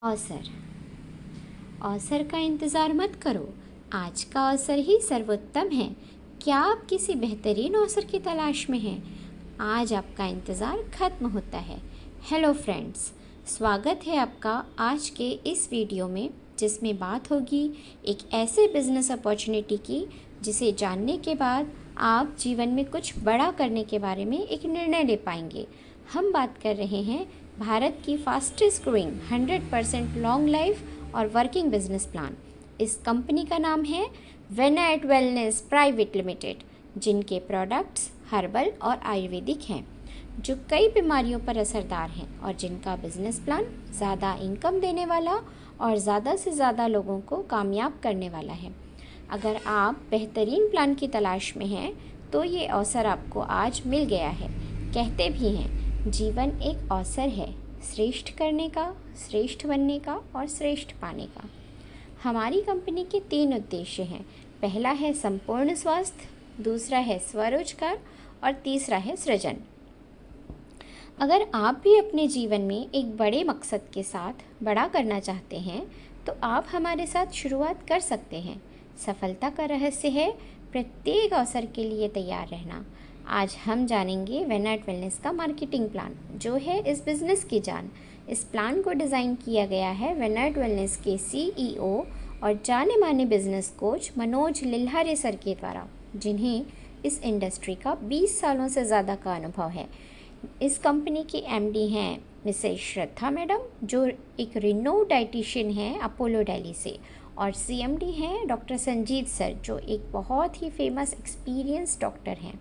अवसर। अवसर का इंतज़ार मत करो, आज का अवसर ही सर्वोत्तम है। क्या आप किसी बेहतरीन अवसर की तलाश में हैं? आज आपका इंतज़ार खत्म होता है। हेलो फ्रेंड्स, स्वागत है आपका आज के इस वीडियो में, जिसमें बात होगी एक ऐसे बिजनेस अपॉर्चुनिटी की जिसे जानने के बाद आप जीवन में कुछ बड़ा करने के बारे में एक निर्णय ले पाएंगे। हम बात कर रहे हैं भारत की फास्टेस्ट ग्रोइंग 100% लॉन्ग लाइफ और वर्किंग बिजनेस प्लान। इस कंपनी का नाम है वेनाइट वेलनेस प्राइवेट लिमिटेड, जिनके प्रोडक्ट्स हर्बल और आयुर्वेदिक हैं, जो कई बीमारियों पर असरदार हैं और जिनका बिजनेस प्लान ज़्यादा इनकम देने वाला और ज़्यादा से ज़्यादा लोगों को कामयाब करने वाला है। अगर आप बेहतरीन प्लान की तलाश में हैं तो ये अवसर आपको आज मिल गया है। कहते भी हैं, जीवन एक अवसर है श्रेष्ठ करने का, श्रेष्ठ बनने का और श्रेष्ठ पाने का। हमारी कंपनी के 3 उद्देश्य हैं। पहला है संपूर्ण स्वास्थ्य, दूसरा है स्वरोजगार और तीसरा है सृजन। अगर आप भी अपने जीवन में एक बड़े मकसद के साथ बड़ा करना चाहते हैं तो आप हमारे साथ शुरुआत कर सकते हैं। सफलता का रहस्य है प्रत्येक अवसर के लिए तैयार रहना। आज हम जानेंगे वेनाइट वेलनेस का मार्केटिंग प्लान, जो है इस बिज़नेस की जान। इस प्लान को डिज़ाइन किया गया है वेनाइट वेलनेस के सीईओ और जाने माने business coach Manoj Lilhare sir के द्वारा, जिन्हें इस इंडस्ट्री का 20 सालों से ज़्यादा का अनुभव है। इस कंपनी की एमडी हैं मिसेस श्रद्धा मैडम, जो एक रिनोड डाइटिशियन हैं अपोलो दिल्ली से, और सीएमडी हैं डॉक्टर संजीत सर, जो एक बहुत ही फेमस एक्सपीरियंस डॉक्टर हैं।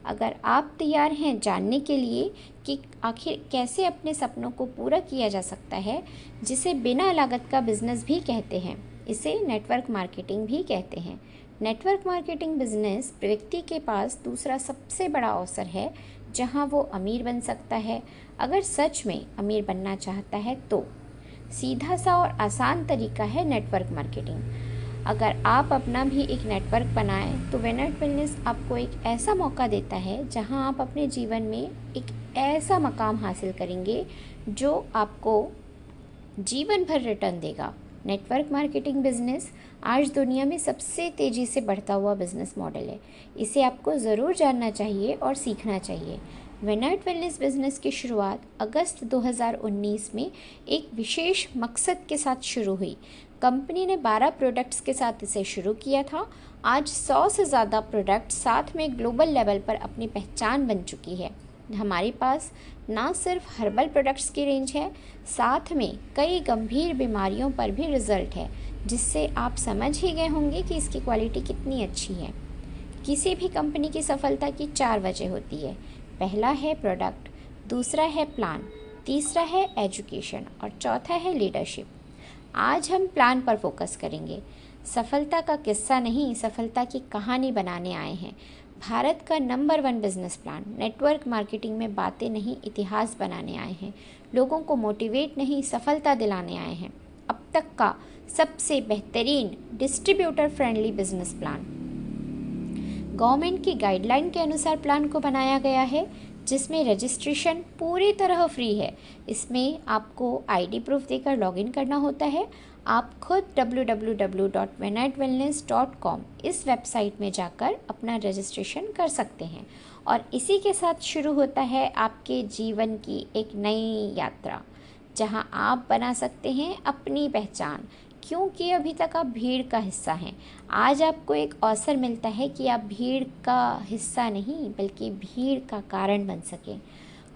अगर आप तैयार हैं जानने के लिए कि आखिर कैसे अपने सपनों को पूरा किया जा सकता है, जिसे बिना लागत का बिजनेस भी कहते हैं, इसे नेटवर्क मार्केटिंग भी कहते हैं। नेटवर्क मार्केटिंग बिजनेस व्यक्ति के पास दूसरा सबसे बड़ा अवसर है जहां वो अमीर बन सकता है। अगर सच में अमीर बनना चाहता है तो सीधा सा और आसान तरीका है नेटवर्क मार्केटिंग। अगर आप अपना भी एक नेटवर्क बनाएं तो वेनाइट वेलनेस आपको एक ऐसा मौका देता है जहां आप अपने जीवन में एक ऐसा मकाम हासिल करेंगे जो आपको जीवन भर रिटर्न देगा। नेटवर्क मार्केटिंग बिजनेस आज दुनिया में सबसे तेज़ी से बढ़ता हुआ बिजनेस मॉडल है। इसे आपको ज़रूर जानना चाहिए और सीखना चाहिए। वेनाइट वेलनेस बिजनेस की शुरुआत अगस्त 2019 में एक विशेष मकसद के साथ शुरू हुई। कंपनी ने 12 प्रोडक्ट्स के साथ इसे शुरू किया था। आज 100 से ज़्यादा प्रोडक्ट साथ में ग्लोबल लेवल पर अपनी पहचान बन चुकी है। हमारे पास ना सिर्फ हर्बल प्रोडक्ट्स की रेंज है, साथ में कई गंभीर बीमारियों पर भी रिजल्ट है, जिससे आप समझ ही गए होंगे कि इसकी क्वालिटी कितनी अच्छी है। किसी भी कंपनी की सफलता की 4 वजह होती है। पहला है प्रोडक्ट, दूसरा है प्लान, तीसरा है एजुकेशन और चौथा है लीडरशिप। आज हम प्लान पर फोकस करेंगे। सफलता का किस्सा नहीं, सफलता की कहानी बनाने आए हैं। भारत का number 1 business plan network marketing में बातें नहीं, इतिहास बनाने आए हैं। लोगों को मोटिवेट नहीं, सफलता दिलाने आए हैं। अब तक का सबसे बेहतरीन distributor friendly business plan. Government की गाइडलाइन के अनुसार प्लान को बनाया गया है, जिसमें रजिस्ट्रेशन पूरी तरह फ्री है। इसमें आपको आईडी प्रूफ देकर लॉगिन करना होता है। आप खुद www.venitewellness.com इस वेबसाइट में जाकर अपना रजिस्ट्रेशन कर सकते हैं और इसी के साथ शुरू होता है आपके जीवन की एक नई यात्रा, जहां आप बना सकते हैं अपनी पहचान, क्योंकि अभी तक आप भीड़ का हिस्सा हैं। आज आपको एक अवसर मिलता है कि आप भीड़ का हिस्सा नहीं बल्कि भीड़ का कारण बन सकें।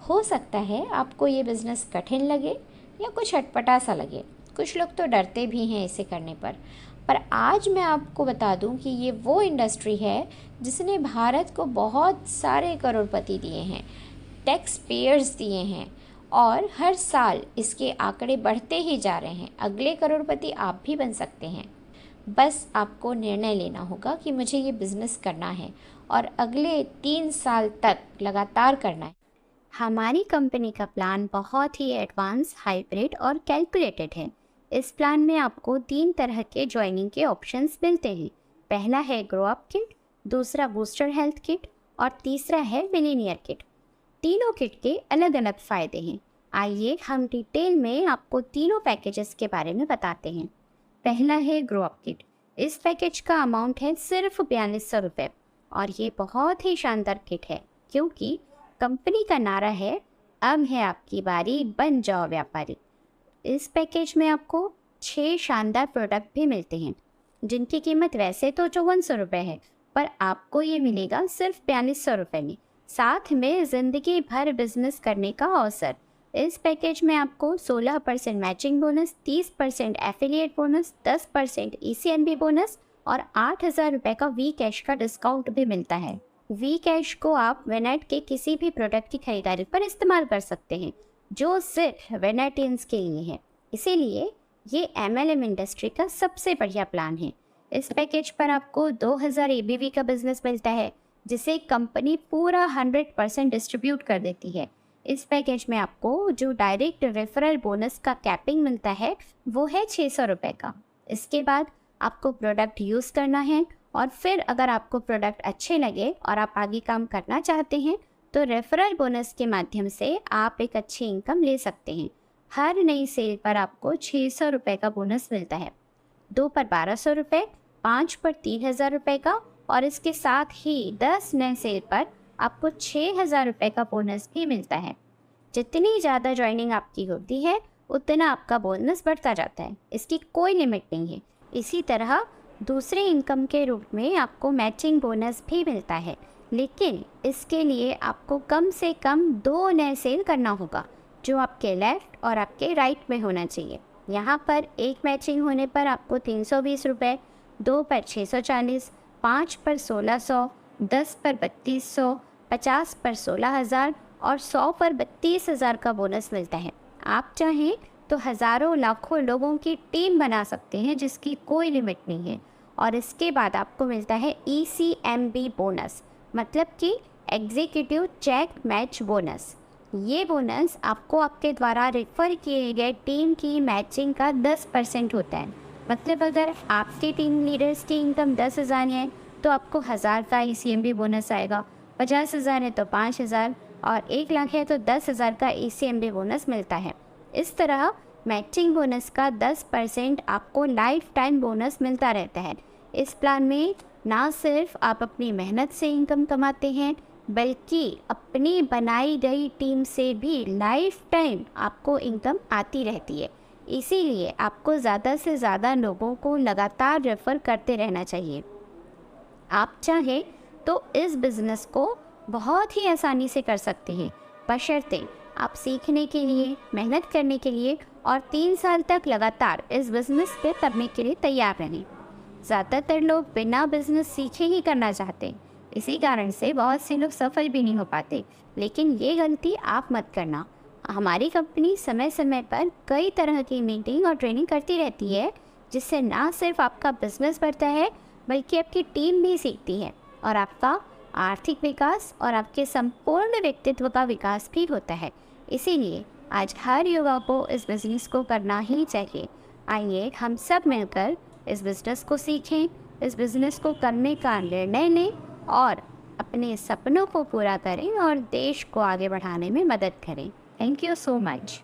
हो सकता है आपको ये बिज़नेस कठिन लगे या कुछ अटपटा सा लगे, कुछ लोग तो डरते भी हैं इसे करने पर आज मैं आपको बता दूं कि ये वो इंडस्ट्री है जिसने भारत को बहुत सारे करोड़पति दिए हैं, टैक्स पेयर्स दिए हैं, और हर साल इसके आंकड़े बढ़ते ही जा रहे हैं। अगले करोड़पति आप भी बन सकते हैं। बस आपको निर्णय लेना होगा कि मुझे ये बिज़नेस करना है और अगले 3 साल तक लगातार करना है। हमारी कंपनी का प्लान बहुत ही एडवांस, हाइब्रिड और कैलकुलेटेड है। इस प्लान में आपको 3 तरह के ज्वाइनिंग के ऑप्शंस मिलते हैं। पहला है ग्रो अप किट, दूसरा बूस्टर हेल्थ किट और तीसरा है मिलीनियर किट। तीनों किट के अलग अलग फ़ायदे हैं। आइए हम डिटेल में आपको तीनों पैकेजेस के बारे में बताते हैं। पहला है ग्रो अप किट। इस पैकेज का अमाउंट है सिर्फ 4200 रुपये और ये बहुत ही शानदार किट है क्योंकि कंपनी का नारा है अब है आपकी बारी, बन जाओ व्यापारी। इस पैकेज में आपको 6 शानदार प्रोडक्ट भी मिलते हैं जिनकी कीमत वैसे तो 5400 रुपये है, पर आपको ये मिलेगा सिर्फ 4200 रुपये में, साथ में ज़िंदगी भर बिजनेस करने का अवसर। इस पैकेज में आपको 16% matching bonus, 30% affiliate bonus, 10% ECNB bonus और 8000 रुपये का वी कैश का डिस्काउंट भी मिलता है। वी कैश को आप वेनेट के किसी भी प्रोडक्ट की खरीदारी पर इस्तेमाल कर सकते हैं जो सिर्फ वेनेटियंस के लिए है, इसीलिए ये MLM इंडस्ट्री का सबसे बढ़िया प्लान है। इस पैकेज पर आपको 2000 ABV का बिजनेस मिलता है जिसे कंपनी पूरा 100% डिस्ट्रीब्यूट कर देती है। इस पैकेज में आपको जो डायरेक्ट रेफरल बोनस का कैपिंग मिलता है वो है 600 रुपये का। इसके बाद आपको प्रोडक्ट यूज़ करना है और फिर अगर आपको प्रोडक्ट अच्छे लगे और आप आगे काम करना चाहते हैं तो रेफरल बोनस के माध्यम से आप एक अच्छी इनकम ले सकते हैं। हर नई सेल पर आपको 600 रुपये का बोनस मिलता है, 2 पर 1200 रुपये, 5 पर 3000 रुपये का और इसके साथ ही 10 नए सेल पर आपको 6000 रुपये का बोनस भी मिलता है। जितनी ज़्यादा ज्वाइनिंग आपकी होती है उतना आपका बोनस बढ़ता जाता है, इसकी कोई लिमिट नहीं है। इसी तरह दूसरे इनकम के रूप में आपको मैचिंग बोनस भी मिलता है, लेकिन इसके लिए आपको कम से कम 2 नए सेल करना होगा जो आपके लेफ़्ट और आपके राइट में होना चाहिए। यहाँ पर एक मैचिंग होने पर आपको 320 रुपये, 2 पर 640, 5 पर 1600, 10 पर 3200, 50 पर 16000 और 100 पर 32000 का बोनस मिलता है। आप चाहें तो हज़ारों लाखों लोगों की टीम बना सकते हैं जिसकी कोई लिमिट नहीं है। और इसके बाद आपको मिलता है ECMB बोनस, मतलब कि एग्जीक्यूटिव चेक मैच बोनस। ये बोनस आपको आपके द्वारा रेफर किए गए टीम की मैचिंग का 10% होता है। मतलब अगर आपके टीम लीडर्स की इनकम 10,000 है तो आपको 1000 का ECMB बोनस आएगा, 50,000 है तो 5000 और 1 लाख है तो 10,000 का ECMB बोनस मिलता है। इस तरह मैचिंग बोनस का 10% आपको लाइफ टाइम बोनस मिलता रहता है। इस प्लान में ना सिर्फ आप अपनी मेहनत से इनकम कमाते हैं बल्कि अपनी बनाई गई टीम से भी लाइफ टाइम आपको इनकम आती रहती है। इसीलिए आपको ज़्यादा से ज़्यादा लोगों को लगातार रेफ़र करते रहना चाहिए। आप चाहें तो इस बिज़नेस को बहुत ही आसानी से कर सकते हैं, बशर्ते आप सीखने के लिए, मेहनत करने के लिए और 3 साल तक लगातार इस बिज़नेस पे करने के लिए तैयार रहें। ज़्यादातर लोग बिना बिज़नेस सीखे ही करना चाहते हैं, इसी कारण से बहुत से लोग सफल भी नहीं हो पाते। लेकिन ये गलती आप मत करना। हमारी कंपनी समय समय पर कई तरह की मीटिंग और ट्रेनिंग करती रहती है जिससे ना सिर्फ आपका बिजनेस बढ़ता है बल्कि आपकी टीम भी सीखती है और आपका आर्थिक विकास और आपके संपूर्ण व्यक्तित्व का विकास भी होता है। इसीलिए आज हर युवा को इस बिज़नेस को करना ही चाहिए। आइए हम सब मिलकर इस बिज़नेस को सीखें, इस बिज़नेस को करने का निर्णय लें और अपने सपनों को पूरा करें और देश को आगे बढ़ाने में मदद करें। Thank you so much.